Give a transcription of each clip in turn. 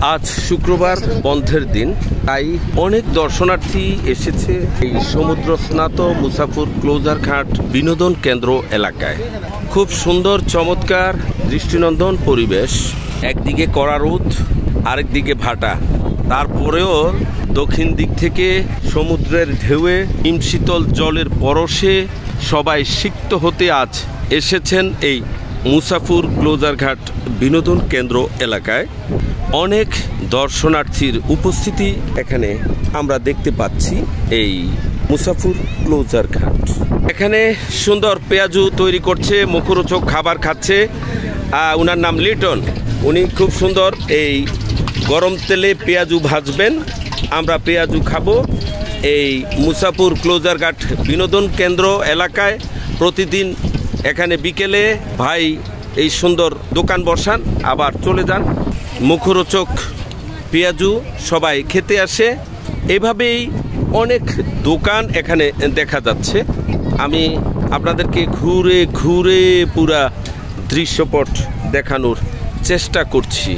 আজ শুক্রবার বন্ধের দিন, তাই অনেক দর্শনার্থী এসেছে এই সমুদ্র স্নাত মুসাফুর ক্লোজার ঘাট বিনোদন কেন্দ্র এলাকায়। খুব সুন্দর চমৎকার দৃষ্টিনন্দন পরিবেশ, একদিকে কড়া রোদ আরেকদিকে ভাটা, তারপরেও দক্ষিণ দিক থেকে সমুদ্রের ঢেউয়ে হিমশীতল জলের পরশে সবাই সিক্ত হতে আজ এসেছেন এই মুসাফুর ক্লোজার ঘাট বিনোদন কেন্দ্র এলাকায়। অনেক দর্শনার্থীর উপস্থিতি এখানে আমরা দেখতে পাচ্ছি। এই মুসাফুর ক্লোজার ঘাট, এখানে সুন্দর পেঁয়াজু তৈরি করছে, মুখরোচক খাবার খাচ্ছে। ওনার নাম লিটন। উনি খুব সুন্দর এই গরম তেলে পেঁয়াজু ভাজবেন, আমরা পেঁয়াজু খাবো। এই মুসাফুর ক্লোজার ঘাট বিনোদন কেন্দ্র এলাকায় প্রতিদিন এখানে বিকেলে ভাই এই সুন্দর দোকান বসান, আবার চলে যান। মুখরোচক পেঁয়াজু সবাই খেতে আসে। এভাবেই অনেক দোকান এখানে দেখা যাচ্ছে। আমি আপনাদেরকে ঘুরে ঘুরে পুরা দৃশ্যপট দেখানোর চেষ্টা করছি।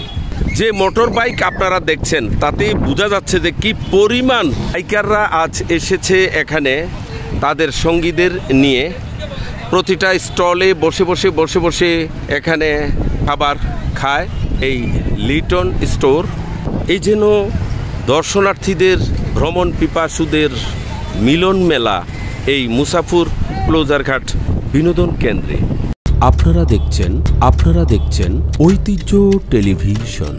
যে মোটর বাইক আপনারা দেখছেন তাতে বোঝা যাচ্ছে যে কি পরিমাণ বাইকাররা আজ এসেছে এখানে তাদের সঙ্গীদের নিয়ে। প্রতিটা স্টলে বসে বসে এখানে খাবার খায় এই লিটন স্টোর। এই যেন দর্শনার্থীদের ভ্রমণ পিপাসুদের মিলন মেলা এই মুসাফুর ক্লোজার ঘাট বিনোদন কেন্দ্রে। আপনারা দেখছেন ঐতিহ্য টেলিভিশন।